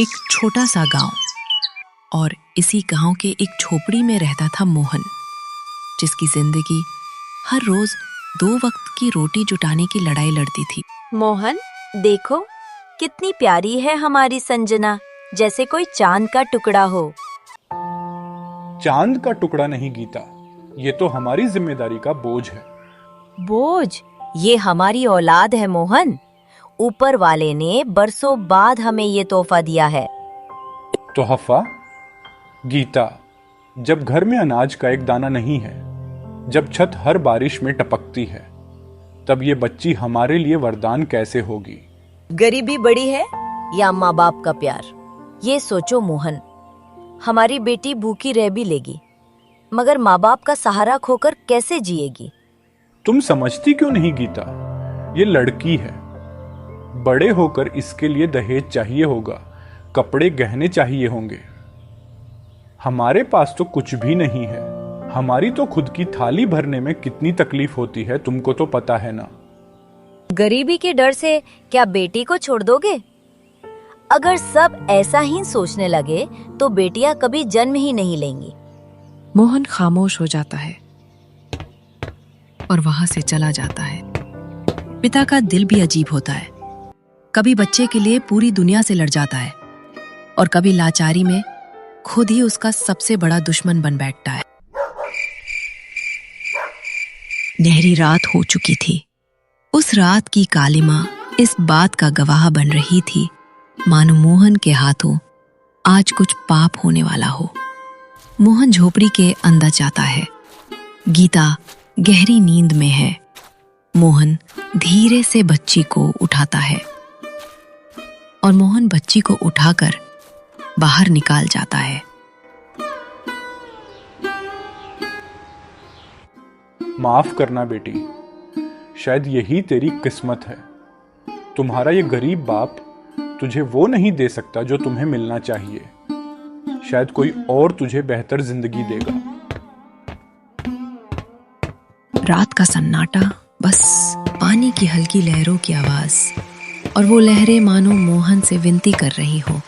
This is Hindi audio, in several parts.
एक छोटा सा गांव, और इसी गांव के एक झोपड़ी में रहता था मोहन, जिसकी जिंदगी हर रोज 2 वक्त की रोटी जुटाने की लड़ाई लड़ती थी। मोहन, देखो कितनी प्यारी है हमारी संजना, जैसे कोई चांद का टुकड़ा हो। चांद का टुकड़ा नहीं गीता, ये तो हमारी जिम्मेदारी का बोझ है। बोझ? ये हमारी औलाद है मोहन। ऊपर वाले ने बरसों बाद हमें ये तोहफा दिया है। तोहफा? गीता, जब घर में अनाज का एक दाना नहीं है, जब छत हर बारिश में टपकती है, तब ये बच्ची हमारे लिए वरदान कैसे होगी? गरीबी बड़ी है या माँ बाप का प्यार? ये सोचो मोहन, हमारी बेटी भूखी रह भी लेगी, मगर माँ बाप का सहारा खोकर कैसे जिएगी? तुम समझती क्यों नहीं गीता? ये लड़की है, बड़े होकर इसके लिए दहेज चाहिए होगा, कपड़े गहने चाहिए होंगे। हमारे पास तो कुछ भी नहीं है। हमारी तो खुद की थाली भरने में कितनी तकलीफ होती है, तुमको तो पता है ना। गरीबी के डर से क्या बेटी को छोड़ दोगे? अगर सब ऐसा ही सोचने लगे तो बेटियां कभी जन्म ही नहीं लेंगी। मोहन खामोश हो जाता है और वहां से चला जाता है। पिता का दिल भी अजीब होता है। कभी बच्चे के लिए पूरी दुनिया से लड़ जाता है और कभी लाचारी में खुद ही उसका सबसे बड़ा दुश्मन बन बैठता है। गहरी रात हो चुकी थी। उस रात की कालिमा इस बात का गवाह बन रही थी, मानो मोहन के हाथों आज कुछ पाप होने वाला हो। मोहन झोपड़ी के अंदर जाता है। गीता गहरी नींद में है। मोहन धीरे से बच्ची को उठाता है और मोहन बच्ची को उठाकर बाहर निकाल जाता है। माफ करना बेटी, शायद यही तेरी किस्मत है। तुम्हारा ये गरीब बाप तुझे वो नहीं दे सकता जो तुम्हें मिलना चाहिए। शायद कोई और तुझे बेहतर जिंदगी देगा। रात का सन्नाटा, बस पानी की हल्की लहरों की आवाज, और वो लहरें मानो मोहन से विनती कर रही हो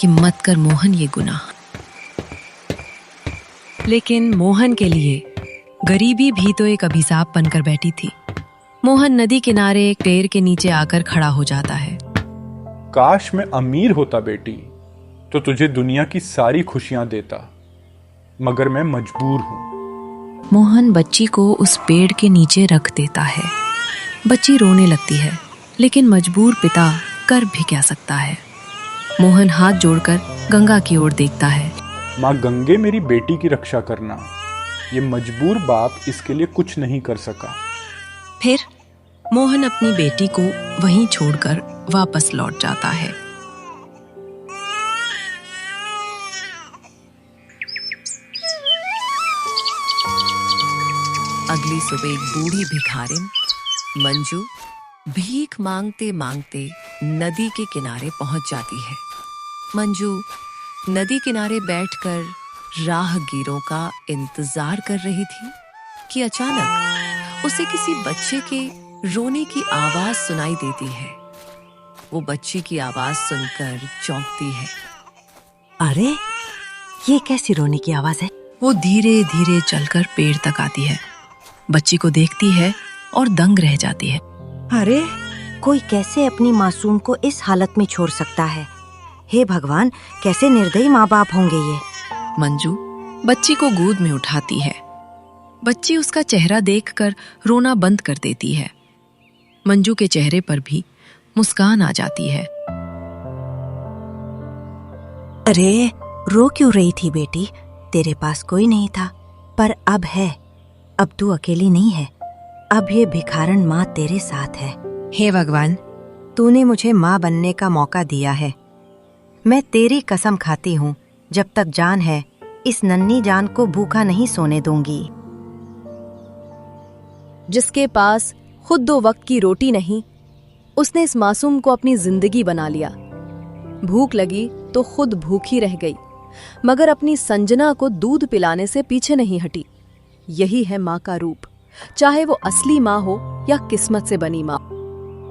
कि मत कर मोहन ये गुनाह। लेकिन मोहन के लिए गरीबी भी तो एक अभिशाप बनकर बैठी थी। मोहन नदी किनारे एक पेड़ के नीचे आकर खड़ा हो जाता है। काश मैं अमीर होता बेटी, तो तुझे दुनिया की सारी खुशियां देता, मगर मैं मजबूर हूं। मोहन बच्ची को उस पेड़ के नीचे रख देता है। बच्ची रोने लगती है, लेकिन मजबूर पिता कर भी क्या सकता है। मोहन हाथ जोड़कर गंगा की ओर देखता है। माँ गंगे, मेरी बेटी की रक्षा करना। ये मजबूर बाप इसके लिए कुछ नहीं कर सका। फिर मोहन अपनी बेटी को वहीं छोड़कर वापस लौट जाता है। अगली सुबह एक बूढ़ी भिखारिन मंजू भीख मांगते मांगते नदी के किनारे पहुंच जाती है। मंजू नदी किनारे बैठकर राहगीरों का इंतजार कर रही थी कि अचानक उसे किसी बच्चे के रोने की आवाज सुनाई देती है। वो बच्ची की आवाज सुनकर चौंकती है। अरे, ये कैसी रोने की आवाज है? वो धीरे धीरे चलकर पेड़ तक आती है, बच्ची को देखती है और दंग रह जाती है। अरे, कोई कैसे अपनी मासूम को इस हालत में छोड़ सकता है? हे भगवान, कैसे निर्दयी माँ बाप होंगे ये। मंजू बच्ची को गोद में उठाती है। बच्ची उसका चेहरा देखकर रोना बंद कर देती है। मंजू के चेहरे पर भी मुस्कान आ जाती है। अरे, रो क्यों रही थी बेटी? तेरे पास कोई नहीं था, पर अब है। अब तू अकेली नहीं है। अब ये भिखारन माँ तेरे साथ है। हे भगवान, तूने मुझे माँ बनने का मौका दिया है। मैं तेरी कसम खाती हूँ, जब तक जान है इस नन्ही जान को भूखा नहीं सोने दूंगी। जिसके पास खुद 2 वक्त की रोटी नहीं, उसने इस मासूम को अपनी जिंदगी बना लिया। भूख लगी तो खुद भूखी रह गई, मगर अपनी संजना को दूध पिलाने से पीछे नहीं हटी। यही है माँ का रूप, चाहे वो असली माँ हो या किस्मत से बनी माँ।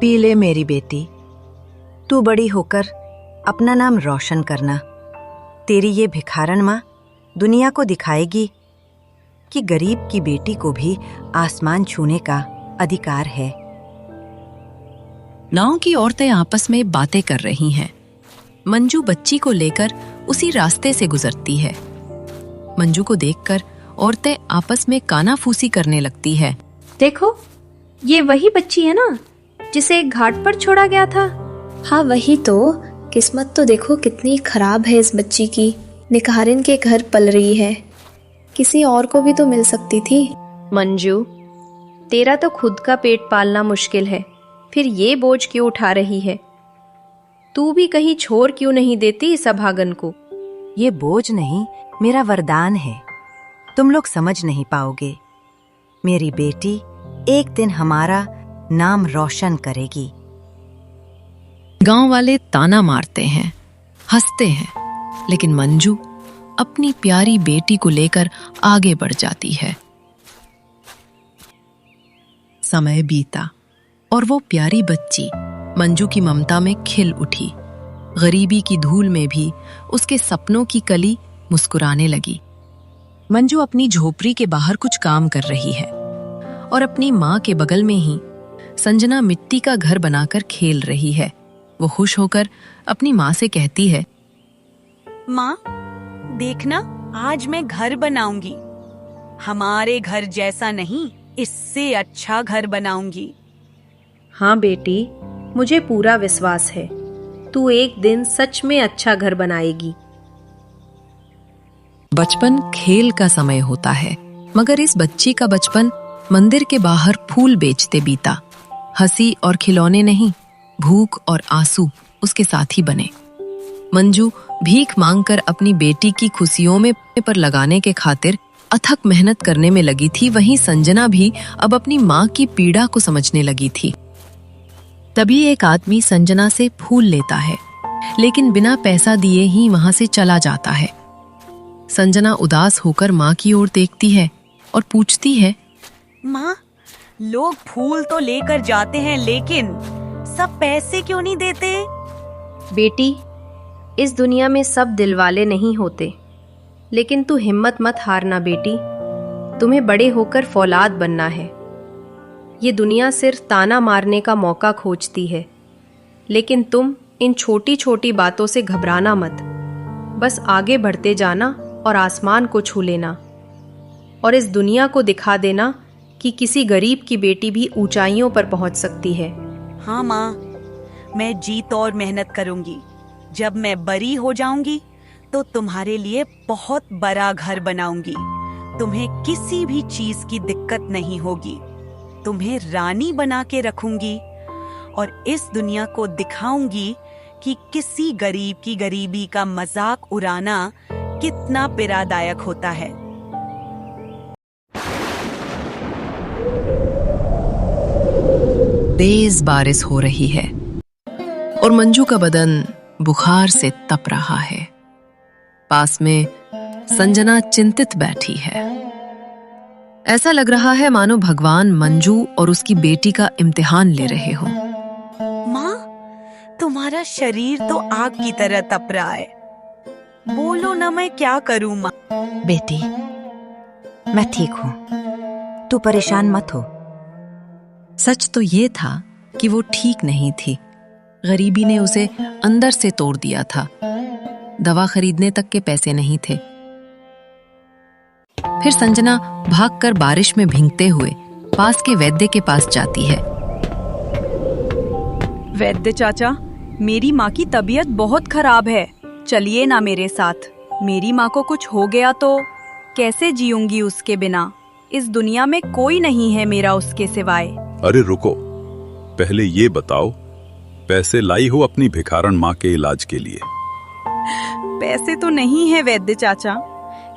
पी ले मेरी बेटी, तू बड़ी होकर अपना नाम रोशन करना। तेरी ये भिखारन माँ दुनिया को दिखाएगी कि गरीब की बेटी को भी आसमान छूने का अधिकार है। गांव की औरतें आपस में बातें कर रही हैं। मंजू बच्ची को लेकर उसी रास्ते से गुजरती है। मंजू को देखकर औरतें आपस में कानाफूसी करने लगती है। देखो, ये वही बच्ची है ना जिसे एक घाट पर छोड़ा गया था। हाँ वही तो। किस्मत तो देखो कितनी खराब है इस बच्ची की। निकारिन के घर पल रही है। किसी और को भी तो मिल सकती थी। मंजू, तेरा तो खुद का पेट पालना मुश्किल है, फिर ये बोझ क्यों उठा रही है? तू भी कहीं छोड़ क्यों नहीं देती इस अभागन को? ये बोझ नहीं, मेरा वरदान है। तुम लोग समझ नहीं पाओगे। मेरी बेटी एक दिन हमारा नाम रोशन करेगी। गांव वाले ताना मारते हैं, हंसते हैं, लेकिन मंजू अपनी प्यारी बेटी को लेकर आगे बढ़ जाती है। समय बीता और वो प्यारी बच्ची मंजू की ममता में खिल उठी। गरीबी की धूल में भी उसके सपनों की कली मुस्कुराने लगी। मंजू अपनी झोपड़ी के बाहर कुछ काम कर रही है और अपनी माँ के बगल में ही संजना मिट्टी का घर बनाकर खेल रही है। वो खुश होकर अपनी माँ से कहती है, माँ देखना, आज मैं घर बनाऊंगी। हमारे घर जैसा नहीं, इससे अच्छा घर बनाऊंगी। हाँ बेटी, मुझे पूरा विश्वास है तू एक दिन सच में अच्छा घर बनाएगी। बचपन खेल का समय होता है, मगर इस बच्ची का बचपन मंदिर के बाहर फूल बेचते बीता। हंसी और खिलौने नहीं, भूख और आंसू उसके साथी बने। मंजू भीख मांगकर अपनी बेटी की खुशियों में पर लगाने के खातिर अथक मेहनत करने में लगी थी। वहीं संजना भी अब अपनी माँ की पीड़ा को समझने लगी थी। तभी एक आदमी संजना से फूल लेता है, लेकिन बिना पैसा दिए ही वहां से चला जाता है। संजना उदास होकर माँ की ओर देखती है और पूछती है, माँ, लोग फूल तो लेकर जाते हैं, लेकिन सब पैसे क्यों नहीं देते? बेटी, इस दुनिया में सब दिलवाले नहीं होते, लेकिन तू हिम्मत मत हारना बेटी। तुम्हें बड़े होकर फौलाद बनना है। ये दुनिया सिर्फ ताना मारने का मौका खोजती है, लेकिन तुम इन छोटी छोटी बातों से घबराना मत। बस आगे बढ़ते जाना और आसमान को छू लेना, और इस दुनिया को दिखा देना कि किसी गरीब की बेटी भी ऊंचाइयों पर पहुंच सकती है। हाँ माँ, मैं जीत और मेहनत करूंगी। जब मैं बड़ी हो जाऊंगी तो तुम्हारे लिए बहुत बड़ा घर बनाऊंगी। तुम्हें किसी भी चीज की दिक्कत नहीं होगी। तुम्हें रानी बना के रखूंगी और इस दुनिया को दिखाऊंगी कि किसी गरीब की गरीबी का मजाक उड़ाना कितना पीड़ादायक होता है। तेज बारिश हो रही है और मंजू का बदन बुखार से तप रहा है। पास में संजना चिंतित बैठी है। ऐसा लग रहा है मानो भगवान मंजू और उसकी बेटी का इम्तिहान ले रहे हो। माँ, तुम्हारा शरीर तो आग की तरह तप रहा है। बोलो ना, मैं क्या करूँ माँ? बेटी, मैं ठीक हूँ, तू परेशान मत हो। सच तो ये था कि वो ठीक नहीं थी। गरीबी ने उसे अंदर से तोड़ दिया था। दवा खरीदने तक के पैसे नहीं थे। फिर संजना भागकर बारिश में भीगते हुए पास के वैद्य के पास जाती है। वैद्य चाचा, मेरी माँ की तबीयत बहुत खराब है, चलिए ना मेरे साथ। मेरी माँ को कुछ हो गया तो कैसे जीऊंगी उसके बिना? इस दुनिया में कोई नहीं है मेरा उसके सिवाय। अरे रुको, पहले ये बताओ, पैसे लाई हो अपनी भिखारन माँ के इलाज के लिए? पैसे तो नहीं है वैद्य चाचा,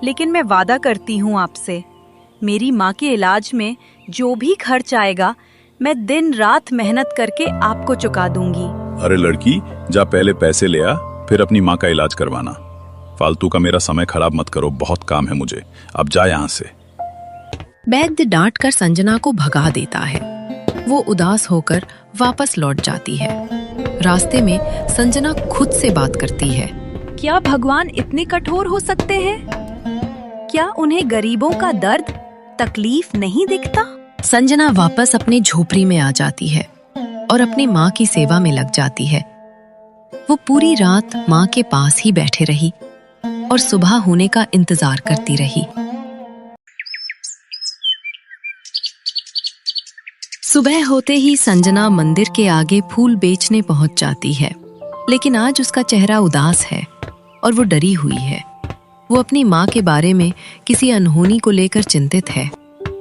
लेकिन मैं वादा करती हूँ आपसे, मेरी माँ के इलाज में जो भी खर्च आएगा मैं दिन रात मेहनत करके आपको चुका दूंगी। अरे लड़की, जा पहले पैसे ले आ, फिर अपनी माँ का इलाज करवाना। फालतू का मेरा समय खराब मत करो, बहुत काम है मुझे। अब जा यहाँ से। वैद्य डांट कर संजना को भगा देता है। वो उदास होकर वापस लौट जाती है। रास्ते में संजना खुद से बात करती है। क्या भगवान इतने कठोर हो सकते हैं? क्या उन्हें गरीबों का दर्द, तकलीफ नहीं दिखता? संजना वापस अपनी झोपड़ी में आ जाती है और अपनी माँ की सेवा में लग जाती है। वो पूरी रात माँ के पास ही बैठे रही और सुबह होने का इंतजार करती रही। सुबह होते ही संजना मंदिर के आगे फूल बेचने पहुंच जाती है, लेकिन आज उसका चेहरा उदास है और वो डरी हुई है। वो अपनी माँ के बारे में किसी अनहोनी को लेकर चिंतित है।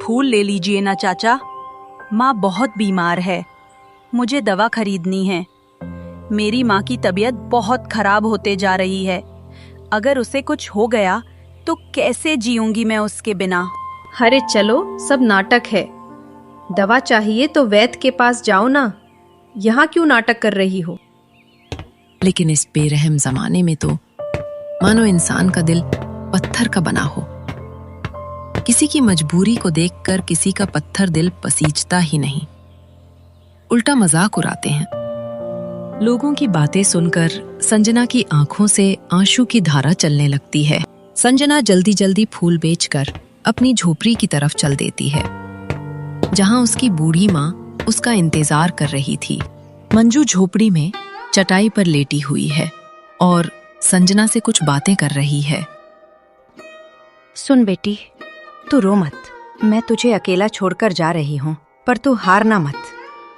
फूल ले लीजिए ना चाचा, माँ बहुत बीमार है, मुझे दवा खरीदनी है। मेरी माँ की तबीयत बहुत खराब होते जा रही है, अगर उसे कुछ हो गया तो कैसे जीऊंगी मैं उसके बिना। अरे चलो, सब नाटक है। दवा चाहिए तो वैद्य के पास जाओ ना, यहाँ क्यों नाटक कर रही हो? लेकिन इस बेरहम जमाने में तो मानो इंसान का दिल पत्थर का बना हो। किसी की मजबूरी को देखकर किसी का पत्थर दिल पसीजता ही नहीं, उल्टा मजाक उड़ाते हैं। लोगों की बातें सुनकर संजना की आंखों से आंसू की धारा चलने लगती है। संजना जल्दी जल्दी फूल बेचकर अपनी झोपड़ी की तरफ चल देती है, जहां उसकी बूढ़ी माँ उसका इंतजार कर रही थी। मंजू झोपड़ी में चटाई पर लेटी हुई है और संजना से कुछ बातें कर रही है। सुन बेटी, तू रो मत, मैं तुझे अकेला छोड़कर जा रही हूँ, पर तू हारना मत।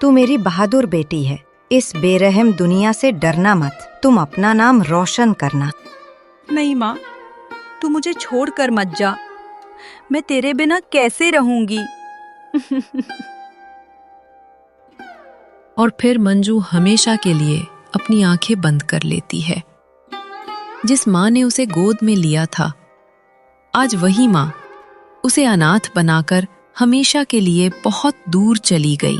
तू मेरी बहादुर बेटी है, इस बेरहम दुनिया से डरना मत, तुम अपना नाम रोशन करना। नहीं माँ, तू मुझे छोड़कर मत जा, मैं तेरे बिना कैसे रहूंगी। और फिर मंजू हमेशा के लिए अपनी आंखें बंद कर लेती है। जिस माँ ने उसे गोद में लिया था, आज वही माँ उसे अनाथ बनाकर हमेशा के लिए बहुत दूर चली गई।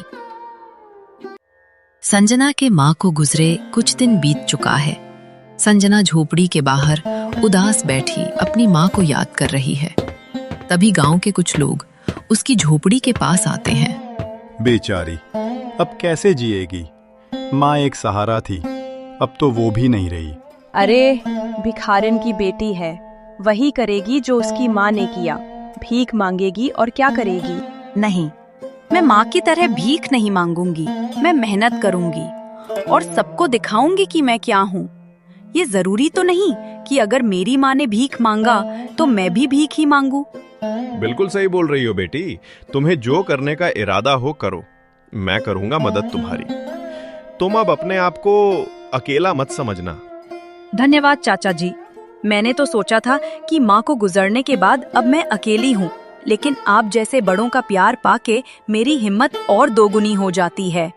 संजना के माँ को गुजरे कुछ दिन बीत चुका है। संजना झोपड़ी के बाहर उदास बैठी अपनी माँ को याद कर रही है। तभी गांव के कुछ लोग उसकी झोपड़ी के पास आते हैं। बेचारी, अब कैसे जिएगी? माँ एक सहारा थी, अब तो वो भी नहीं रही। अरे, भिखारिन की बेटी है, वही करेगी जो उसकी माँ ने किया। भीख मांगेगी और क्या करेगी? नहीं, मैं माँ की तरह भीख नहीं मांगूंगी, मैं मेहनत करूंगी और सबको दिखाऊंगी कि मैं क्या हूँ। ये जरूरी तो नहीं कि अगर मेरी माँ ने भीख मांगा तो मैं भी भीख ही मांगू। बिल्कुल सही बोल रही हो बेटी, तुम्हें जो करने का इरादा हो करो, मैं करूंगा मदद तुम्हारी। तुम अब अपने आप को अकेला मत समझना। धन्यवाद चाचा जी, मैंने तो सोचा था कि माँ को गुजरने के बाद अब मैं अकेली हूँ, लेकिन आप जैसे बड़ों का प्यार पाके मेरी हिम्मत और दोगुनी हो जाती है।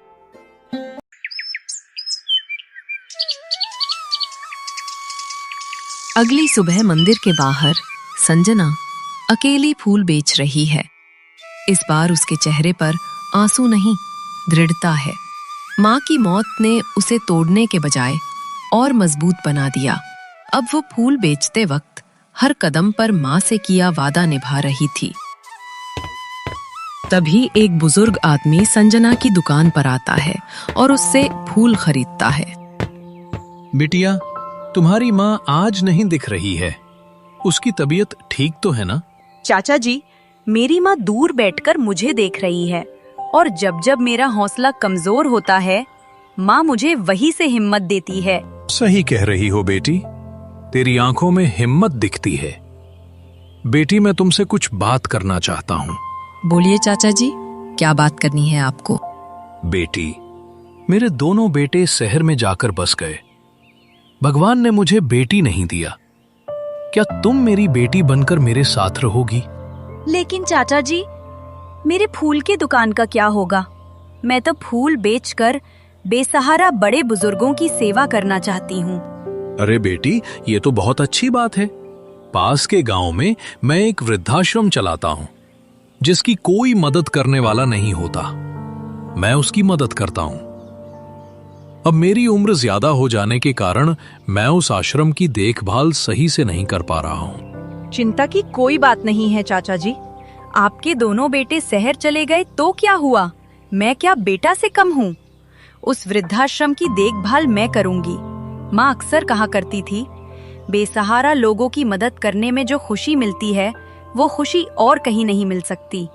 अगली सुबह मंदिर के बाहर संजना अकेली फूल बेच रही है। इस बार उसके चेहरे पर आंसू नहीं, दृढ़ता है। माँ की मौत ने उसे तोड़ने के बजाय और मजबूत बना दिया। अब वो फूल बेचते वक्त हर कदम पर माँ से किया वादा निभा रही थी। तभी एक बुजुर्ग आदमी संजना की दुकान पर आता है और उससे फूल खरीदता है। बिटिया, तुम्हारी माँ आज नहीं दिख रही है, उसकी तबीयत ठीक तो है ना? चाचा जी, मेरी माँ दूर बैठकर मुझे देख रही है और जब जब मेरा हौसला कमजोर होता है, माँ मुझे वही से हिम्मत देती है। सही कह रही हो बेटी, तेरी आंखों में हिम्मत दिखती है। बेटी, मैं तुमसे कुछ बात करना चाहता हूँ। बोलिए चाचा जी, क्या बात करनी है आपको? बेटी, मेरे दोनों बेटे शहर में जाकर बस गए। भगवान ने मुझे बेटी नहीं दिया। क्या तुम मेरी बेटी बनकर मेरे साथ रहोगी? लेकिन चाचा जी, मेरे फूल की दुकान का क्या होगा? मैं तो फूल बेचकर बेसहारा बड़े बुजुर्गों की सेवा करना चाहती हूँ। अरे बेटी, ये तो बहुत अच्छी बात है। पास के गांव में मैं एक वृद्धाश्रम चलाता हूँ, जिसकी कोई मदद करने वाला नहीं होता। मैं उसकी मदद करता हूँ। अब मेरी उम्र ज्यादा हो जाने के कारण मैं उस आश्रम की देखभाल सही से नहीं कर पा रहा हूँ। चिंता की कोई बात नहीं है चाचा जी। आपके दोनों बेटे शहर चले गए तो क्या हुआ? मैं क्या बेटा से कम हूँ? उस वृद्धाश्रम की देखभाल मैं करूंगी। माँ अक्सर कहा करती थी, बेसहारा लोगों की मदद करने में जो खुशी मिलती है वो खुशी और कहीं नहीं मिल सकती।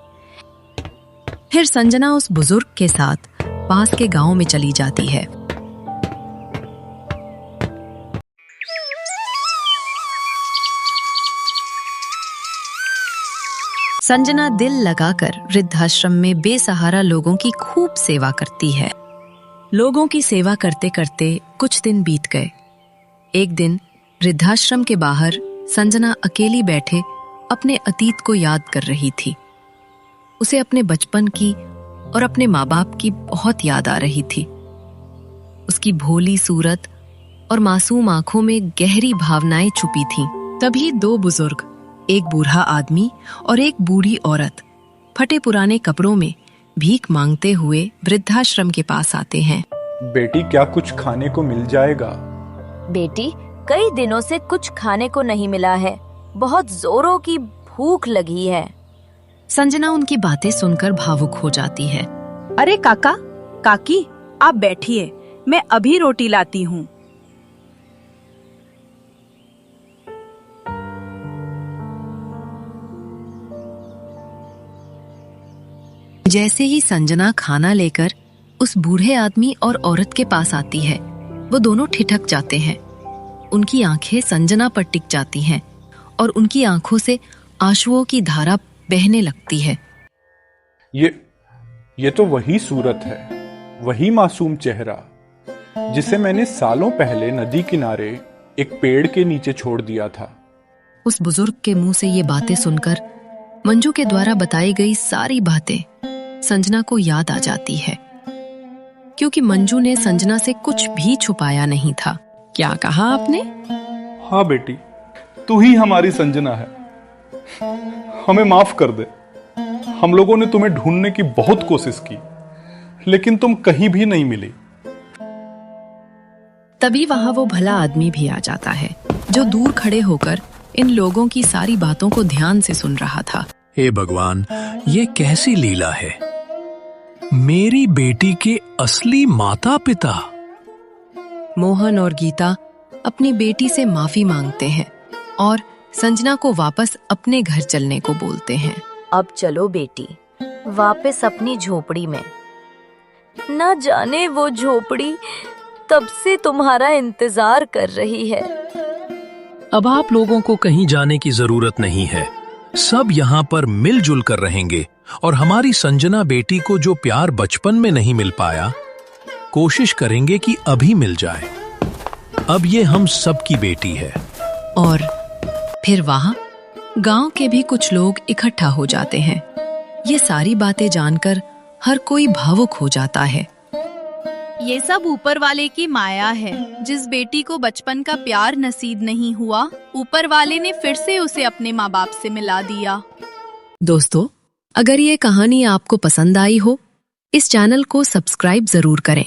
फिर संजना उस बुजुर्ग के साथ पास के गांव में चली जाती है। संजना दिल लगाकर वृद्धाश्रम में बेसहारा लोगों की खूब सेवा करती है। लोगों की सेवा करते करते कुछ दिन बीत गए। एक दिन वृद्धाश्रम के बाहर संजना अकेली बैठे अपने अतीत को याद कर रही थी। उसे अपने बचपन की और अपने माँ बाप की बहुत याद आ रही थी। उसकी भोली सूरत और मासूम आंखों में गहरी भावनाएं छुपी थीं। तभी दो बुजुर्ग, एक बूढ़ा आदमी और एक बूढ़ी औरत, फटे पुराने कपड़ों में भीख मांगते हुए वृद्धाश्रम के पास आते हैं। बेटी, क्या कुछ खाने को मिल जाएगा? बेटी, कई दिनों से कुछ खाने को नहीं मिला है, बहुत जोरों की भूख लगी है। संजना उनकी बातें सुनकर भावुक हो जाती है। अरे काका, काकी, आप बैठिए, मैं अभी रोटी लाती हूँ। जैसे ही संजना खाना लेकर उस बूढ़े आदमी और औरत के पास आती है, वो दोनों ठिठक जाते हैं। उनकी आंखें संजना पर टिक जाती हैं और उनकी आंखों से आंसुओं की धारा बहने लगती है। ये तो वही सूरत है, वही मासूम चेहरा जिसे मैंने सालों पहले नदी किनारे एक पेड़ के नीचे छोड़ दिया था। उस बुजुर्ग के मुंह से ये बातें सुनकर मंजू के द्वारा बताई गई सारी बातें संजना को याद आ जाती है, क्योंकि मंजू ने संजना से कुछ भी छुपाया नहीं था। क्या कहा आपने? हाँ बेटी, तू ही हमारी संजना है, हमें माफ कर दे। हम लोगों ने तुम्हें ढूंढने की बहुत कोशिश की, लेकिन तुम कहीं भी नहीं मिली। तभी वहां वो भला आदमी भी आ जाता है, जो दूर खड़े होकर इन लोगों की सारी बातों को ध्यान से सुन रहा था। हे भगवान, ये कैसी लीला है। मेरी बेटी के असली माता पिता। मोहन और गीता अपनी बेटी से माफी मांगते हैं और संजना को वापस अपने घर चलने को बोलते हैं। अब चलो बेटी, वापस अपनी झोपड़ी में। न जाने वो झोपड़ी तब से तुम्हारा इंतजार कर रही है। अब आप लोगों को कहीं जाने की जरूरत नहीं है। सब यहाँ पर मिलजुल कर रहेंगे और हमारी संजना बेटी को जो प्यार बचपन में नहीं मिल पाया, कोशिश करेंगे कि अभी मिल जाए। अब ये हम सब की बेटी है। और फिर वहां गांव के भी कुछ लोग इकट्ठा हो जाते हैं। ये सारी बातें जानकर हर कोई भावुक हो जाता है। ये सब ऊपर वाले की माया है। जिस बेटी को बचपन का प्यार नसीब नहीं हुआ, ऊपर वाले ने फिर से उसे अपने माँ बाप से मिला दिया। दोस्तों, अगर ये कहानी आपको पसंद आई हो, इस चैनल को सब्सक्राइब जरूर करें।